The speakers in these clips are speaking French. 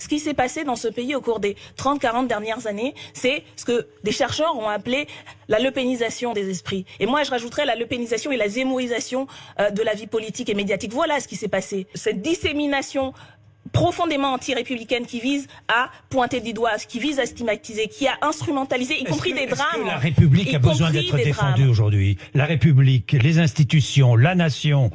Ce qui s'est passé dans ce pays au cours des 30-40 dernières années, c'est ce que des chercheurs ont appelé la lepénisation des esprits. Et moi, je rajouterais la lepénisation et la zémoïsation de la vie politique et médiatique. Voilà ce qui s'est passé. Cette dissémination profondément anti-républicaine qui vise à pointer du doigt, qui vise à stigmatiser, qui a instrumentalisé, y compris des drames. Est-ce que la République a besoin d'être défendue aujourd'hui? La République, les institutions, la nation.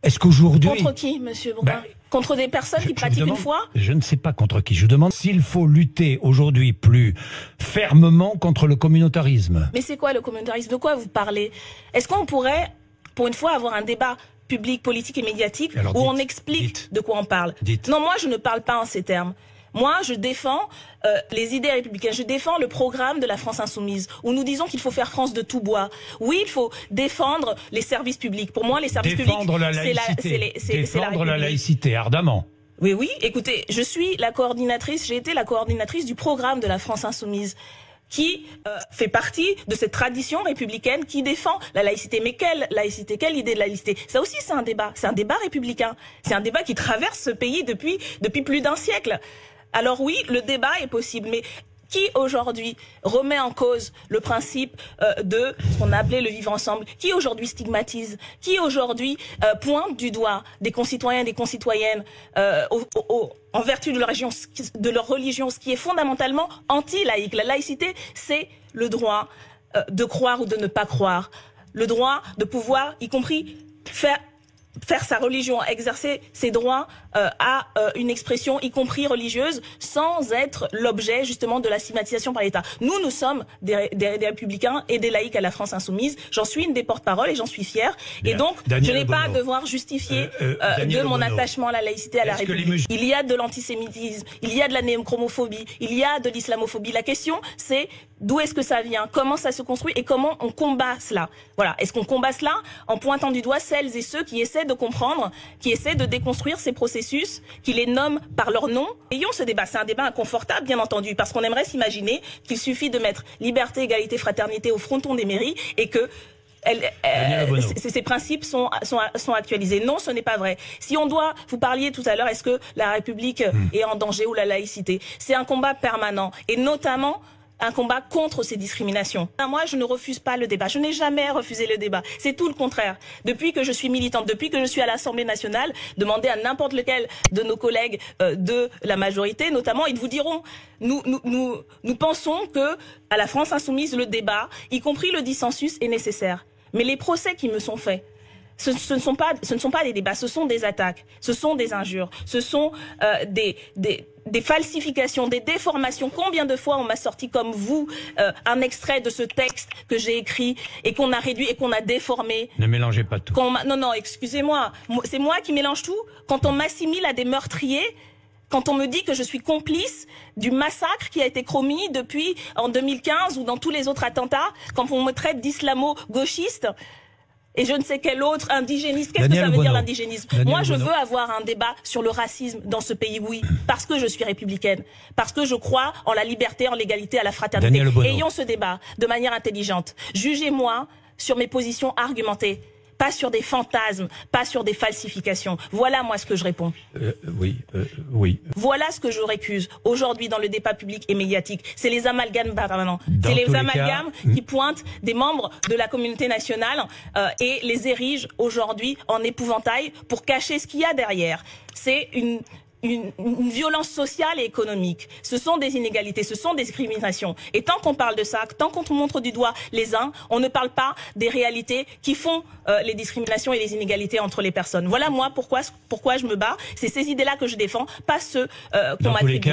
Est-ce qu'aujourd'hui... Contre qui, monsieur Bourdin? Contre des personnes qui pratiquent une foi? Je ne sais pas contre qui. Je vous demande s'il faut lutter aujourd'hui plus fermement contre le communautarisme. Mais c'est quoi le communautarisme? De quoi vous parlez? Est-ce qu'on pourrait, pour une fois, avoir un débat public, politique et médiatique où on explique de quoi on parle? Non, moi, je ne parle pas en ces termes. Moi, je défends les idées républicaines. Je défends le programme de la France insoumise, où nous disons qu'il faut faire France de tout bois. Oui, il faut défendre les services publics. Pour moi, les services publics, c'est la laïcité, ardemment. Oui, oui. Écoutez, j'ai été la coordinatrice du programme de la France insoumise, qui fait partie de cette tradition républicaine qui défend la laïcité. Mais quelle laïcité? Quelle idée de laïcité? Ça aussi, c'est un débat. C'est un débat républicain. C'est un débat qui traverse ce pays depuis plus d'un siècle. Alors oui, le débat est possible, mais qui aujourd'hui remet en cause le principe de ce qu'on a appelé le vivre ensemble? Qui aujourd'hui stigmatise? Qui aujourd'hui pointe du doigt des concitoyens et des concitoyennes en vertu de leur religion, ce qui est fondamentalement anti-laïque? La laïcité, c'est le droit de croire ou de ne pas croire, le droit de pouvoir, y compris faire sa religion, exercer ses droits à une expression, y compris religieuse, sans être l'objet justement de la stigmatisation par l'État. Nous sommes des républicains et des laïcs à la France insoumise. J'en suis une des porte-parole et j'en suis fière. Bien. Et donc, je n'ai pas à devoir justifier de mon attachement à la laïcité, à la République. Il y a de l'antisémitisme, il y a de la néochromophobie, il y a de l'islamophobie. La question, c'est d'où est-ce que ça vient, comment ça se construit et comment on combat cela. Voilà. Est-ce qu'on combat cela en pointant du doigt celles et ceux qui essaient de comprendre, qui essaient de déconstruire ces processus, qui les nomment par leur nom? Ayons ce débat. C'est un débat inconfortable, bien entendu, parce qu'on aimerait s'imaginer qu'il suffit de mettre liberté, égalité, fraternité au fronton des mairies et que ces principes sont actualisés. Non, ce n'est pas vrai. Si on doit, vous parliez tout à l'heure, est-ce que la République est en danger ou la laïcité? C'est un combat permanent et notamment un combat contre ces discriminations. Moi, je ne refuse pas le débat. Je n'ai jamais refusé le débat. C'est tout le contraire. Depuis que je suis militante, depuis que je suis à l'Assemblée nationale, demandez à n'importe lequel de nos collègues de la majorité, notamment, ils vous diront, nous pensons que à la France insoumise, le débat, y compris le dissensus, est nécessaire. Mais les procès qui me sont faits, ce ne sont pas des débats, ce sont des attaques, ce sont des injures, ce sont des falsifications, des déformations. Combien de fois on m'a sorti comme vous un extrait de ce texte que j'ai écrit et qu'on a réduit et qu'on a déformé? Ne mélangez pas tout. Non, excusez-moi, c'est moi qui mélange tout. Quand on m'assimile à des meurtriers, quand on me dit que je suis complice du massacre qui a été commis depuis en 2015 ou dans tous les autres attentats, quand on me traite d'islamo-gauchiste et je ne sais quel autre indigéniste. Qu'est-ce que ça veut dire l'indigénisme? Moi, je veux avoir un débat sur le racisme dans ce pays, oui, parce que je suis républicaine, parce que je crois en la liberté, en l'égalité, à la fraternité. Ayons ce débat de manière intelligente. Jugez-moi sur mes positions argumentées, pas sur des fantasmes, pas sur des falsifications. Voilà moi ce que je réponds. Oui. Voilà ce que je récuse aujourd'hui dans le débat public et médiatique. C'est les amalgames permanents. C'est les amalgames qui pointent des membres de la communauté nationale et les érigent aujourd'hui en épouvantail pour cacher ce qu'il y a derrière. C'est une violence sociale et économique. Ce sont des inégalités, ce sont des discriminations. Et tant qu'on parle de ça, tant qu'on montre du doigt les uns, on ne parle pas des réalités qui font les discriminations et les inégalités entre les personnes. Voilà moi pourquoi je me bats. C'est ces idées-là que je défends, pas ceux qu'on m'attribue.